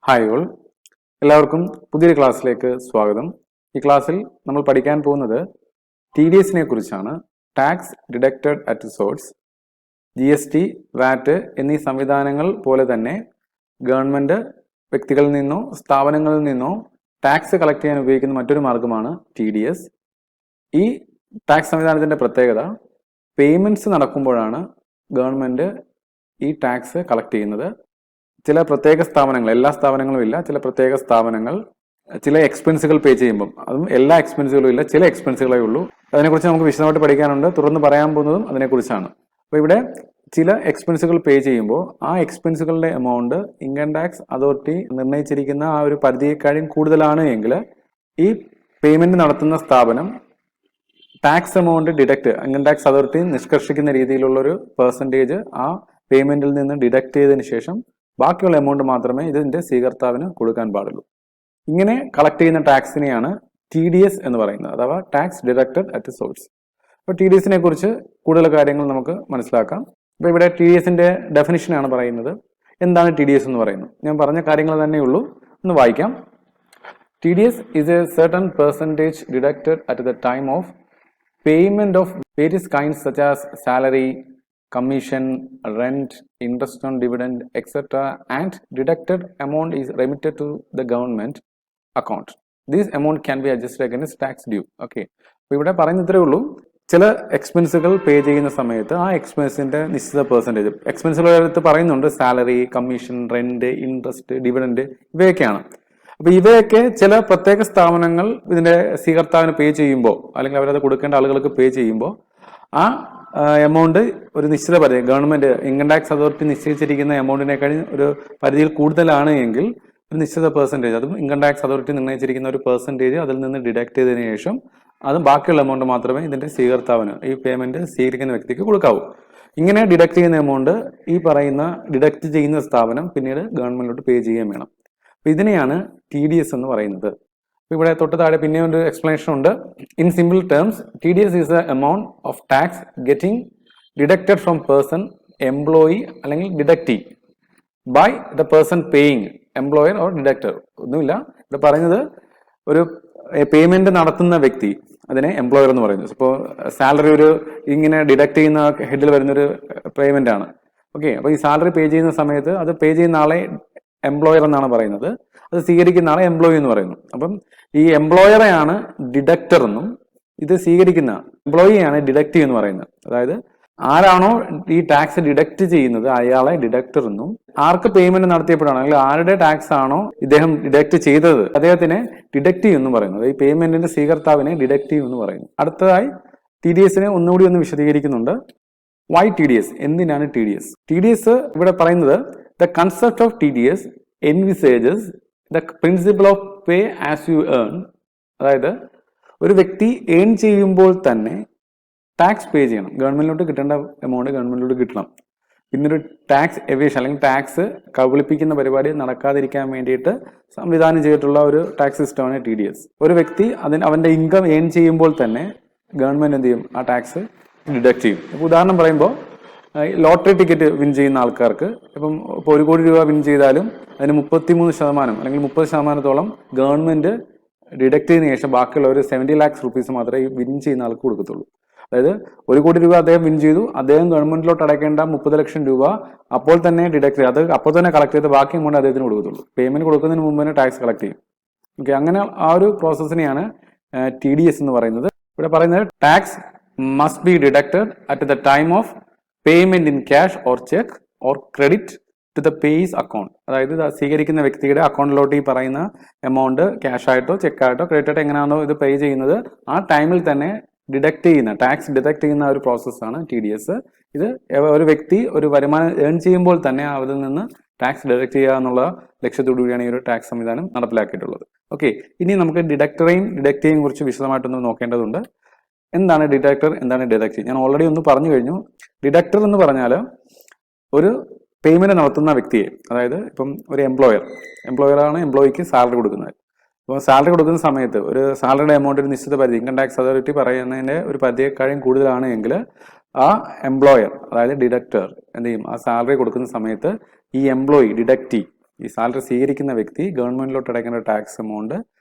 Hi all, എല്ലാവർക്കും പുതിയൊരു ക്ലാസ്സിലേക്ക് സ്വാഗതം. ഈ ക്ലാസ്സിൽ നമ്മൾ പഠിക്കാൻ പോകുന്നത് TDSനെ കുറിച്ചാണ്. Tax deducted at source. GST, VAT എന്നീ സംവിധാനങ്ങൾ പോലെ തന്നെ ഗവൺമെന്റ് വ്യക്തികളിൽ നിന്നോ സ്ഥാപനങ്ങളിൽ നിന്നോ ടാക്സ് കളക്ട് ചെയ്യാൻ ഉപയോഗിക്കുന്ന മറ്റൊരു മാർഗമാണ് TDS. ഈ ടാക്സ് സംവിധാനത്തിന്റെ പ്രത്യേകത പേയ്മെന്റ്സ് നടക്കുമ്പോഴാണ് ഗവൺമെന്റ് ഈ ടാക്സ് കളക്ട് ചെയ്യുന്നത്. ചില പ്രത്യേക സ്ഥാപനങ്ങൾ, എല്ലാ സ്ഥാപനങ്ങളും ഇല്ല, ചില പ്രത്യേക സ്ഥാപനങ്ങൾ ചില എക്സ്പെൻസുകൾ പേ ചെയ്യുമ്പം, അതും എല്ലാ എക്സ്പെൻസുകളും ഇല്ല, ചില എക്സ്പെൻസുകളേ ഉള്ളൂ. അതിനെക്കുറിച്ച് നമുക്ക് വിശദമായിട്ട് പഠിക്കാനുണ്ട്. തുടർന്ന് പറയാൻ പോകുന്നതും അതിനെക്കുറിച്ചാണ്. അപ്പോൾ ഇവിടെ ചില എക്സ്പെൻസുകൾ പേ ചെയ്യുമ്പോൾ ആ എക്സ്പെൻസുകളുടെ എമൗണ്ട് ഇൻകം ടാക്സ് അതോറിറ്റി നിർണ്ണയിച്ചിരിക്കുന്ന ആ ഒരു പരിധിയെക്കാളും കൂടുതലാണ് എങ്കിൽ ഈ പേയ്മെന്റ് നടത്തുന്ന സ്ഥാപനം tax amount deduct, income tax authority നിഷ്കർഷിക്കുന്ന രീതിയിലുള്ളൊരു പെർസെൻറ്റേജ് ആ പേയ്മെന്റിൽ നിന്ന് ഡിഡക്ട് ചെയ്തതിനു ശേഷം ബാക്കിയുള്ള എമൗണ്ട് മാത്രമേ ഇതിന്റെ സ്വീകർത്താവിന് കൊടുക്കാൻ പാടുള്ളൂ. ഇങ്ങനെ കളക്ട് ചെയ്യുന്ന ടാക്സിനെയാണ് TDS എന്ന് പറയുന്നത്, അഥവാ ടാക്സ് ഡിഡക്റ്റഡ് അറ്റ് സോഴ്സ്. അപ്പോൾ TDSനെ കുറിച്ച് കൂടുതൽ കാര്യങ്ങൾ നമുക്ക് മനസ്സിലാക്കാം. അപ്പോൾ ഇവിടെ TDSന്റെ ഡെഫിനിഷനാണ് പറയുന്നത്. എന്താണ് TDS എന്ന് പറയുന്നത്? ഞാൻ പറഞ്ഞ കാര്യങ്ങൾ തന്നെയുള്ളൂ, ഒന്ന് വായിക്കാം. TDS is a certain percentage deducted at the time of payment of various kinds such as salary, commission, rent, interest on dividend, etc. and deducted amount is remitted to the government account. This amount can be adjusted against tax due. Okay. അപ്പോൾ ഇവിടെ പറയുന്ന ഇത്രയേ ഉള്ളൂ. ചില എക്സ്പെൻസുകൾ പേ ചെയ്യുന്ന സമയത്ത് ആ എക്സ്പെൻസിന്റെ നിശ്ചിത പെർസെൻറ്റേജ്, എക്സ്പെൻസുകളുടെ അടുത്ത് പറയുന്നുണ്ട് salary, commission, rent, interest, dividend, ഇവയൊക്കെയാണ്. അപ്പോൾ ഇവയൊക്കെ ചില പ്രത്യേക സ്ഥാപനങ്ങൾ ഇതിന്റെ സ്വീകർത്താവിന് പേ ചെയ്യുമ്പോൾ, അല്ലെങ്കിൽ അവരത് കൊടുക്കേണ്ട ആളുകൾക്ക് പേ ചെയ്യുമ്പോൾ ആ എമൗണ്ട് ഒരു നിശ്ചിത പരിധി, ഗവൺമെന്റ് ഇൻകം ടാക്സ് അതോറിറ്റി നിശ്ചയിച്ചിരിക്കുന്ന എമൗണ്ടിനേക്കാൾ ഒരു പരിധിയിൽ കൂടുതലാണ് എങ്കിൽ ഒരു നിശ്ചിത പെർസെൻറ്റേജ്, അതും ഇൻകം ടാക്സ് അതോറിറ്റി നിർണ്ണയിച്ചിരിക്കുന്ന ഒരു പെർസെൻറ്റേജ് അതിൽ നിന്ന് ഡിഡക്ട് ചെയ്തതിനു ശേഷം അത് ബാക്കിയുള്ള എമൗണ്ട് മാത്രമേ ഇതിന്റെ സ്വീകർത്താവിന്, ഈ പേയ്മെന്റ് സ്വീകരിക്കുന്ന വ്യക്തിക്ക് കൊടുക്കാവൂ. ഇങ്ങനെ ഡിഡക്ട് ചെയ്യുന്ന എമൗണ്ട് ഈ പറയുന്ന ഡിഡക്ട് ചെയ്യുന്ന സ്ഥാപനം പിന്നീട് ഗവൺമെന്റിലോട്ട് പേ ചെയ്യുകയും വേണം. അപ്പൊ ഇതിനെയാണ് TDS എന്ന് പറയുന്നത്. ഇവിടെ തൊട്ട് താഴെ പിന്നെ ഒരു എക്സ്പ്ലനേഷൻ ഉണ്ട്. In simple terms, TDS is a amount of tax getting deducted from person, employee അല്ലെങ്കിൽ deductee by the person paying, employer or deductor. ഒന്നുമില്ല, ഇവിടെ പറയുന്നത് ഒരു പേയ്മെന്റ് നടത്തുന്ന വ്യക്തി, അതിനെ എംപ്ലോയർ എന്ന് പറയുന്നു. ഇപ്പോൾ സാലറി ഒരു ഇങ്ങനെ ഡിഡക്ട് ചെയ്യുന്ന ഹെഡിൽ വരുന്നൊരു പേയ്മെന്റ് ആണ്. ഓക്കെ, അപ്പോൾ ഈ സാലറി പേ ചെയ്യുന്ന സമയത്ത് അത് പേ ചെയ്യുന്ന ആളെ എംപ്ലോയർ എന്നാണ് പറയുന്നത്, അത് സ്വീകരിക്കുന്ന ആളെ എംപ്ലോയി എന്ന് പറയുന്നു. അപ്പം ഈ എംപ്ലോയറെയാണ് ഡിഡക്ടർ എന്നും ഇത് സ്വീകരിക്കുന്ന എംപ്ലോയിയാണ് ഡിഡക്റ്റീവ് എന്ന് പറയുന്നത്. അതായത് ആരാണോ ഈ ടാക്സ് ഡിഡക്ട് ചെയ്യുന്നത് അയാളെ ഡിഡക്ടർ എന്നും, ആർക്ക് പേയ്മെന്റ് നടത്തിയപ്പോഴാണോ അല്ലെങ്കിൽ ആരുടെ ടാക്സ് ആണോ ഇദ്ദേഹം ഡിഡക്ട് ചെയ്തത് അദ്ദേഹത്തിനെ ഡിഡക്റ്റീവ് എന്ന് പറയുന്നത്. ഈ പേയ്മെന്റിന്റെ സ്വീകർത്താവിനെ ഡിഡക്റ്റീവ് എന്ന് പറയുന്നു. അടുത്തതായി TDSനെ ഒന്നുകൂടി ഒന്ന് വിശദീകരിക്കുന്നുണ്ട്. വൈ TDS, എന്തിനാണ് TDS? TDS ഇവിടെ പറയുന്നത് the concept of TDS envisages the principle of pay as you earn. അതായത് ഒരു വ്യക്തി ഏൺ ചെയ്യുമ്പോൾ തന്നെ ടാക്സ് പേ ചെയ്യണം, ഗവൺമെന്റിലോട്ട് കിട്ടേണ്ട എമൗണ്ട് ഗവൺമെന്റിലോട്ട് കിട്ടണം. പിന്നെ ഒരു ടാക്സ് എവേഷൻ അല്ലെങ്കിൽ ടാക്സ് കബളിപ്പിക്കുന്ന പരിപാടി നടക്കാതിരിക്കാൻ വേണ്ടിയിട്ട് സംവിധാനം ചെയ്തിട്ടുള്ള ഒരു ടാക്സ് സിസ്റ്റമാണ് TDS. ഒരു വ്യക്തി അവന്റെ ഇൻകം ഏൺ ചെയ്യുമ്പോൾ തന്നെ ഗവൺമെന്റ് എന്ത് ചെയ്യും? ആ ടാക്സ് ഡിഡക്ട് ചെയ്യും. ഇപ്പോൾ ഉദാഹരണം പറയുമ്പോൾ ലോട്ടറി ടിക്കറ്റ് വിൻ ചെയ്യുന്ന ആൾക്കാർക്ക് ഇപ്പോൾ 1 കോടി രൂപ വിൻ ചെയ്താലും അതിന് 33% അല്ലെങ്കിൽ 30% ഗവൺമെന്റ് ഡിഡക്ട് ചെയ്തതിനു ശേഷം ബാക്കിയുള്ള ഒരു 70 lakhs rupees മാത്രമേ ഈ വിൻ ചെയ്യുന്ന ആൾക്ക് കൊടുക്കത്തുള്ളൂ. അതായത് 1 കോടി രൂപ അദ്ദേഹം വിൻ ചെയ്തു, അദ്ദേഹം ഗവൺമെന്റിലോട്ട് അടയ്ക്കേണ്ട 30 ലക്ഷം രൂപ അപ്പോൾ തന്നെ ഡിഡക്ട് ചെയ്ത്, അത് അപ്പോൾ തന്നെ കളക്ട് ചെയ്ത് ബാക്കി എമൗണ്ട് അദ്ദേഹത്തിന് കൊടുക്കത്തുള്ളൂ. പേയ്മെന്റ് കൊടുക്കുന്നതിന് മുമ്പ് തന്നെ ടാക്സ് കളക്ട് ചെയ്യും. ഓക്കെ, അങ്ങനെ ആ ഒരു പ്രോസസ്സിനെയാണ് TDS എന്ന് പറയുന്നത്. ഇവിടെ പറയുന്നത് tax must be deducted at the time of payment in cash or cheque or credit to the payee's account. അതായത് സ്വീകരിക്കുന്ന വ്യക്തിയുടെ അക്കൗണ്ടിലോട്ട് ഈ പറയുന്ന എമൗണ്ട് ക്യാഷ് ആയിട്ടോ ചെക്കായിട്ടോ ക്രെഡിറ്റ് ആയിട്ടോ എങ്ങനെയാണോ ഇത് പേ ചെയ്യുന്നത് ആ ടൈമിൽ തന്നെ ഡിഡക്ട് ചെയ്യുന്ന, ടാക്സ് ഡിഡക്ട് ചെയ്യുന്ന ഒരു പ്രോസസ്സാണ് TDS. ഇത് ഒരു വ്യക്തി ഒരു വരുമാനം ഏൺ ചെയ്യുമ്പോൾ തന്നെ അതിൽ നിന്ന് ടാക്സ് ഡിഡക്ട് ചെയ്യുക എന്നുള്ള ലക്ഷ്യത്തോടു കൂടിയാണ് ഈ ഒരു ടാക്സ് സംവിധാനം നടപ്പിലാക്കിയിട്ടുള്ളത്. ഓക്കെ, ഇനി നമുക്ക് ഡിഡക്റ്റേയും കുറിച്ച് വിശദമായിട്ടൊന്ന് നോക്കേണ്ടതുണ്ട്. എന്താണ് ഡിഡക്ടർ, എന്താണ് ഡിഡക്റ്റീവ്? ഞാൻ ഓൾറെഡി ഒന്ന് പറഞ്ഞു കഴിഞ്ഞു. ഡിഡക്ടർ എന്ന് പറഞ്ഞാൽ ഒരു പേയ്മെന്റ് നടത്തുന്ന വ്യക്തിയെ, അതായത് ഇപ്പം ഒരു എംപ്ലോയറാണ് എംപ്ലോയിക്ക് സാലറി കൊടുക്കുന്നത്. അപ്പോൾ സാലറി കൊടുക്കുന്ന സമയത്ത് ഒരു സാലറിയുടെ എമൗണ്ട് ഒരു നിശ്ചിത പരിധി, ഇൻകം ടാക്സ് അതോറിറ്റി പറയുന്നതിന്റെ ഒരു പരിധിയെക്കാളും കൂടുതലാണ് എങ്കിൽ ആ എംപ്ലോയർ, അതായത് ഡിഡക്ടർ എന്ത് ചെയ്യും? ആ സാലറി കൊടുക്കുന്ന സമയത്ത് ഈ എംപ്ലോയി ഡിഡക്റ്റീവ് ഈ സാലറി സ്വീകരിക്കുന്ന വ്യക്തി ഗവൺമെന്റിലോട്ട് അടയ്ക്കേണ്ട ടാക്സ് എമൗണ്ട്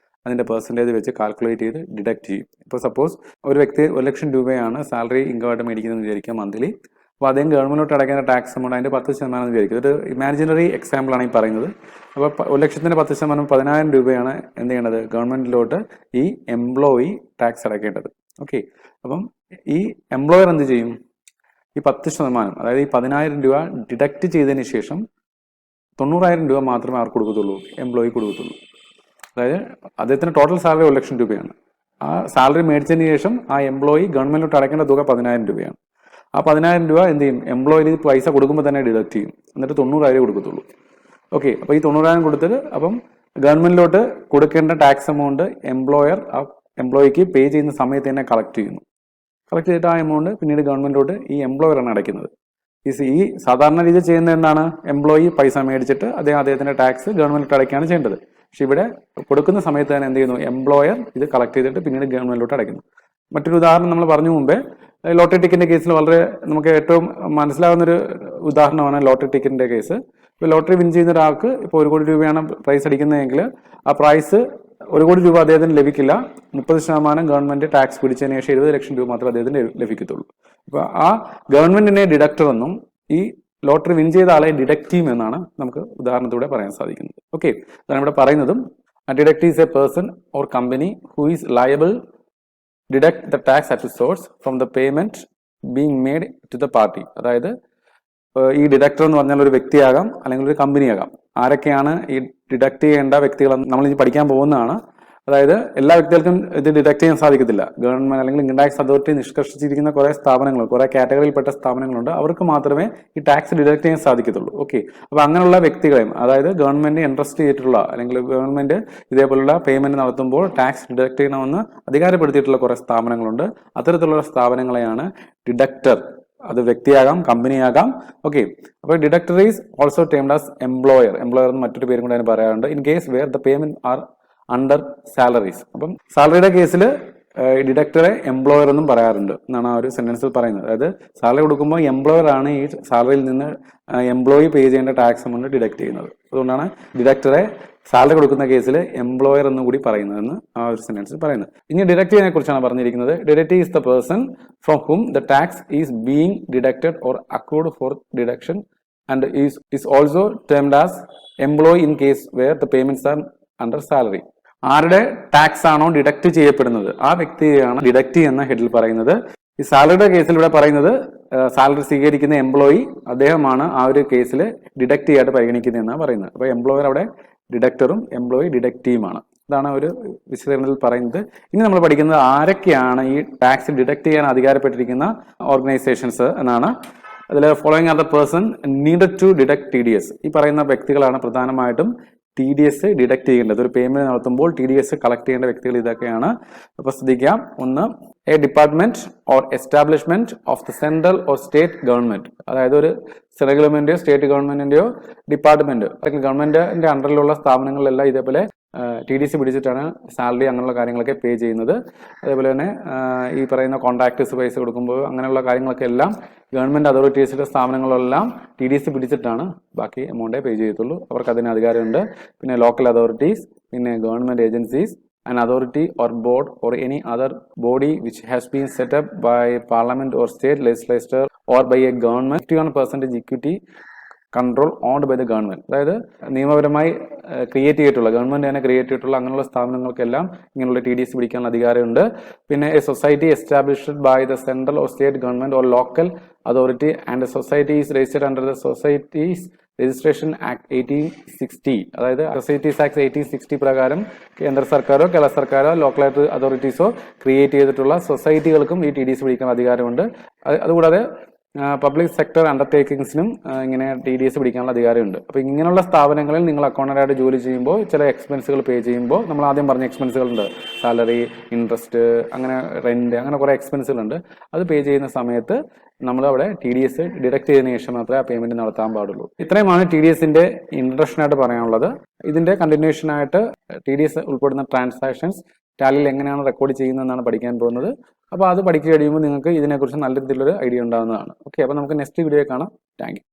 അതിന്റെ പെർസെൻറ്റേജ് വെച്ച് കാൽക്കുലേറ്റ് ചെയ്ത് ഡിഡക്ട് ചെയ്യും. ഇപ്പോൾ സപ്പോസ് ഒരു വ്യക്തി 1,00,000 രൂപയാണ് സാലറി ഇൻകമായിട്ട് മേടിക്കുന്നത് വിചാരിക്കുക മന്ത്ലി. അപ്പോൾ അദ്ദേഹം ഗവൺമെന്റിലോട്ട് അടയ്ക്കേണ്ട ടാക്സ് എമൗണ്ട് അതിന്റെ 10% വിചാരിക്കും. ഇതൊരു ഇമാജിനറി എക്സാമ്പിൾ ആണ് ഈ പറയുന്നത്. അപ്പോൾ 1,00,000ന്റെ 10% 10,000 രൂപയാണ് എന്ത് ചെയ്യേണ്ടത്, ഗവൺമെന്റിലോട്ട് ഈ എംപ്ലോയി ടാക്സ് അടയ്ക്കേണ്ടത്. ഓക്കെ, അപ്പം ഈ എംപ്ലോയർ എന്ത് ചെയ്യും, ഈ 10%, അതായത് ഈ 10,000 രൂപ ഡിഡക്ട് ചെയ്തതിന് ശേഷം 90,000 രൂപ മാത്രമേ ആർക്ക് കൊടുക്കത്തുള്ളൂ, എംപ്ലോയി കൊടുക്കത്തുള്ളൂ. അതായത് അദ്ദേഹത്തിന് ടോട്ടൽ സാലറി 1,00,000 രൂപയാണ്. ആ സാലറി മേടിച്ചതിന് ശേഷം ആ എംപ്ലോയി ഗവൺമെന്റിലോട്ട് അടയ്ക്കേണ്ട തുക 10,000 രൂപയാണ്. ആ 10,000 രൂപ എന്ത് ചെയ്യും, എംപ്ലോയിന് പൈസ കൊടുക്കുമ്പോൾ തന്നെ ഡിഡക്ട് ചെയ്യും. എന്നിട്ട് 90,000 കൊടുക്കത്തുള്ളൂ. ഓക്കെ, അപ്പോൾ ഈ 90,000 കൊടുത്തിട്ട് അപ്പം ഗവൺമെന്റിലോട്ട് കൊടുക്കേണ്ട ടാക്സ് എമൗണ്ട് എംപ്ലോയർ ആ എംപ്ലോയിക്ക് പേ ചെയ്യുന്ന സമയത്ത് തന്നെ കളക്ട് ചെയ്യുന്നു. കളക്ട് ചെയ്തിട്ട് ആ എമൗണ്ട് പിന്നീട് ഗവൺമെന്റിലോട്ട് ഈ എംപ്ലോയറാണ് അടയ്ക്കുന്നത്. ഈ സാധാരണ രീതിയിൽ ചെയ്യുന്നത് എന്താണ്, എംപ്ലോയി പൈസ മേടിച്ചിട്ട് അദ്ദേഹത്തിന്റെ ടാക്സ് ഗവൺമെന്റിലോട്ട് അടയ്ക്കുകയാണ് ചെയ്യേണ്ടത്. പക്ഷെ ഇവിടെ കൊടുക്കുന്ന സമയത്ത് തന്നെ എന്ത് ചെയ്യുന്നു, എംപ്ലോയർ ഇത് കളക്ട് ചെയ്തിട്ട് പിന്നീട് ഗവൺമെന്റിലോട്ട് അടയ്ക്കുന്നു. മറ്റൊരു ഉദാഹരണം നമ്മൾ പറഞ്ഞു മുമ്പേ, ലോട്ടറി ടിക്കറ്റിന്റെ കേസിൽ വളരെ നമുക്ക് ഏറ്റവും മനസ്സിലാവുന്നൊരു ഉദാഹരണമാണ് ലോട്ടറി ടിക്കറ്റിന്റെ കേസ്. ഇപ്പോൾ ലോട്ടറി വിൻ ചെയ്യുന്ന ഒരാൾക്ക് ഇപ്പോൾ 1 കോടി രൂപയാണ് പ്രൈസ് അടിക്കുന്നതെങ്കിൽ ആ പ്രൈസ് 1 കോടി രൂപ അദ്ദേഹത്തിന് ലഭിക്കില്ല. 30% ഗവൺമെന്റ് ടാക്സ് പിടിച്ചതിന് ശേഷം 70,00,000 രൂപ മാത്രമേ അദ്ദേഹത്തിന് ലഭിക്കത്തുള്ളൂ. അപ്പൊ ആ ഗവൺമെന്റിനെ ഡിഡക്ടർ എന്നും ഈ ലോട്ടറി വിൻ ചെയ്ത ആളെ ഡിഡക്ട് ചെയ്യും എന്നാണ് നമുക്ക് ഉദാഹരണത്തിലൂടെ പറയാൻ സാധിക്കുന്നത്. ഓക്കെ, അതാണ് ഇവിടെ പറയുന്നതും. Deduct is a person or company who is liable deduct the tax at source from the payment being made to the party. അതായത് ഈ ഡിഡക്ടർ എന്ന് പറഞ്ഞാൽ ഒരു വ്യക്തിയാകാം അല്ലെങ്കിൽ ഒരു കമ്പനിയാകാം. ആരൊക്കെയാണ് ഈ ഡിഡക്ട് ചെയ്യേണ്ട വ്യക്തികൾ നമ്മൾ ഇനി പഠിക്കാൻ പോകുന്നതാണ്. അതായത് എല്ലാ വ്യക്തികൾക്കും ഇത് ഡിഡക്ട് ചെയ്യാൻ സാധിക്കത്തില്ല. ഗവൺമെന്റ് അല്ലെങ്കിൽ ഇൻകം ടാക്സ് അതോറിറ്റി നിഷ്കർഷിച്ചിരിക്കുന്ന കുറെ സ്ഥാപനങ്ങൾ, കുറെ കാറ്റഗറിയിൽപ്പെട്ട സ്ഥാപനങ്ങളുണ്ട്. അവർക്ക് മാത്രമേ ഈ ടാക്സ് ഡിഡക്ട് ചെയ്യാൻ സാധിക്കത്തുള്ളൂ. ഓക്കെ, അപ്പൊ അങ്ങനെയുള്ള വ്യക്തികളെയും, അതായത് ഗവൺമെന്റ് ഇൻട്രസ്റ്റ് ചെയ്തിട്ടുള്ള അല്ലെങ്കിൽ ഗവൺമെന്റ് ഇതേപോലുള്ള പേയ്മെന്റ് നടത്തുമ്പോൾ ടാക്സ് ഡിഡക്ട് ചെയ്യണമെന്ന് അധികാരപ്പെടുത്തിയിട്ടുള്ള കുറെ സ്ഥാപനങ്ങളുണ്ട്. അത്തരത്തിലുള്ള സ്ഥാപനങ്ങളെയാണ് ഡിഡക്ടർ. അത് വ്യക്തിയാകാം, കമ്പനിയാകാം. ഓക്കെ, അപ്പോൾ deductor is also termed as employer. Employer എന്ന് മറ്റൊരു പേരും കൂടെ അതിന് പറയാറുണ്ട്. In case where the payment are under salaries. അപ്പം സാലറിയുടെ കേസിൽ ഡിഡക്ടറെ എംപ്ലോയർ എന്നും പറയാറുണ്ട് എന്നാണ് ആ ഒരു സെന്റൻസിൽ പറയുന്നത്. അതായത് സാലറി കൊടുക്കുമ്പോൾ എംപ്ലോയർ ആണ് ഈ സാലറിയിൽ നിന്ന് എംപ്ലോയി പേ ചെയ്യേണ്ട ടാക്സ് എമൗണ്ട് ഡിഡക്ട് ചെയ്യുന്നത്. അതുകൊണ്ടാണ് ഡിഡക്ടറെ സാലറി കൊടുക്കുന്ന കേസിൽ എംപ്ലോയർ എന്നും കൂടി പറയുന്നതെന്ന് ആ ഒരു സെന്റൻസിൽ പറയുന്നത്. ഇനി ഡിഡക്ട് ചെയ്യുന്നതിനെ കുറിച്ചാണ് പറഞ്ഞിരിക്കുന്നത്. Deduct is the person from whom the tax is being deducted or accrued for deduction and is also termed as employee in case where the payments are under salary. ആരുടെ ടാക്സ് ആണോ deduct ചെയ്യപ്പെടുന്നത് ആ വ്യക്തിയാണ് deduct എന്ന ഹെഡിൽ പറയുന്നത്. ഈ സാലറിയുടെ കേസിൽ ഇവിടെ പറയുന്നത് സാലറി സ്വീകരിക്കുന്ന എംപ്ലോയി അദ്ദേഹമാണ് ആ ഒരു കേസിൽ ഡിഡക്ട് ചെയ്യാതെ പരിഗണിക്കുന്നതെന്നാണ് പറയുന്നത്. അപ്പൊ എംപ്ലോയർ അവിടെ ഡിഡക്ടറും എംപ്ലോയി ഡിഡക്റ്റീവുമാണ്. ഇതാണ് ഒരു വിശദീകരണത്തിൽ പറയുന്നത്. ഇനി നമ്മൾ പഠിക്കുന്നത് ആരൊക്കെയാണ് ഈ ടാക്സ് ഡിഡക്ട് ചെയ്യാൻ അധികാരപ്പെട്ടിരിക്കുന്ന ഓർഗനൈസേഷൻസ് എന്നാണ്. അതിൽ following are the person needed to deduct TDS. ഈ പറയുന്ന വ്യക്തികളാണ് പ്രധാനമായിട്ടും TDS ഡിഡക്ട് ചെയ്യേണ്ടത്. ഒരു പേയ്മെന്റ് നടത്തുമ്പോൾ TDS കളക്ട് ചെയ്യേണ്ട വ്യക്തികൾ ഇതൊക്കെയാണ്. അപ്പൊ ശ്രദ്ധിക്കാം. ഒന്ന്, A department or establishment of the central or state government. അതായത് ഒരു സെൻട്രൽ ഗവൺമെന്റോ സ്റ്റേറ്റ് ഗവൺമെന്റിന്റെയോ ഡിപ്പാർട്ട്മെന്റ് അല്ലെങ്കിൽ ഗവൺമെന്റിന്റെ അണ്ടറിലുള്ള സ്ഥാപനങ്ങളിലെല്ലാം ഇതേപോലെ TDS പിടിച്ചിട്ടാണ് സാലറി അങ്ങനെയുള്ള കാര്യങ്ങളൊക്കെ പേ ചെയ്യുന്നത്. അതേപോലെ തന്നെ ഈ പറയുന്ന കോൺട്രാക്ടേഴ്സ് പൈസ കൊടുക്കുമ്പോൾ അങ്ങനെയുള്ള കാര്യങ്ങളൊക്കെ എല്ലാം ഗവൺമെന്റ് അതോറിറ്റീസിന്റെ സ്ഥാപനങ്ങളെല്ലാം TDS പിടിച്ചിട്ടാണ് ബാക്കി എമൗണ്ടേ പേ ചെയ്യത്തുള്ളൂ. അവർക്ക് അതിന് അധികാരമുണ്ട്. പിന്നെ ലോക്കൽ അതോറിറ്റീസ്, പിന്നെ government agencies, an authority or board or any other body which has been set up by parliament or state legislature or by a government 51% equity control owned by the government. അതായത് നിയമപരമായി create ചെയ്തിട്ടുള്ള, government തന്നെ create ചെയ്തിട്ടുള്ള അങ്ങനെയുള്ള സ്ഥാപനങ്ങൾക്കെല്ലാം ഇങ്ങനെയുള്ള TDS പിടിക്കാനുള്ള അധികാരമുണ്ട്. പിന്നെ a society established by the central or state government or local authority and society is registered under the societies registration act 1860. അതായത് സൊസൈറ്റീസ് ആക്ട് 1860 പ്രകാരം കേന്ദ്ര സർക്കാരോ കേരള സർക്കാരോ ലോക്കൽ അതോറിറ്റീസോ ക്രിയേറ്റ് ചെയ്തിട്ടുള്ള സൊസൈറ്റികൾക്കും ഈ TDS പിടിക്കാൻ അധികാരമുണ്ട്. അതുകൂടാതെ പബ്ലിക് സെക്ടർ അണ്ടർടേക്കിങ്സിനും ഇങ്ങനെ TDS പിടിക്കാനുള്ള അധികാരമുണ്ട്. അപ്പോൾ ഇങ്ങനെയുള്ള സ്ഥാപനങ്ങളിൽ നിങ്ങൾ അക്കൗണ്ടന്റായിട്ട് ജോലി ചെയ്യുമ്പോൾ ചില എക്സ്പെൻസുകൾ പേ ചെയ്യുമ്പോൾ, നമ്മൾ ആദ്യം പറഞ്ഞ എക്സ്പെൻസുകളുണ്ട്, സാലറി, ഇൻട്രസ്റ്റ്, അങ്ങനെ റെന്റ്, അങ്ങനെ കുറെ എക്സ്പെൻസുകളുണ്ട്. അത് പേ ചെയ്യുന്ന സമയത്ത് നമ്മൾ അവിടെ TDS ഡിഡക്ട് ചെയ്തതിനു ശേഷം മാത്രമേ ആ പേയ്മെന്റ് നടത്താൻ പാടുള്ളൂ. ഇത്രയുമാണ് TDSന്റെ ഇൻട്രൊഡക്ഷൻ ആയിട്ട് പറയാനുള്ളത്. ഇതിന്റെ കണ്ടിന്യൂഷൻ ആയിട്ട് TDS ഉൾപ്പെടുന്ന ട്രാൻസാക്ഷൻസ് ടാലിയിൽ എങ്ങനെയാണ് റെക്കോർഡ് ചെയ്യുന്നതെന്നാണ് പഠിക്കാൻ പോകുന്നത്. അപ്പോൾ അത് പഠിച്ചു കഴിയുമ്പോൾ നിങ്ങൾക്ക് ഇതിനെക്കുറിച്ച് നല്ല രീതിയിലൊരു ഐഡിയ ഉണ്ടാകുന്നതാണ്. ഓക്കെ, അപ്പോൾ നമുക്ക് നെക്സ്റ്റ് വീഡിയോ കാണാം. Thank you.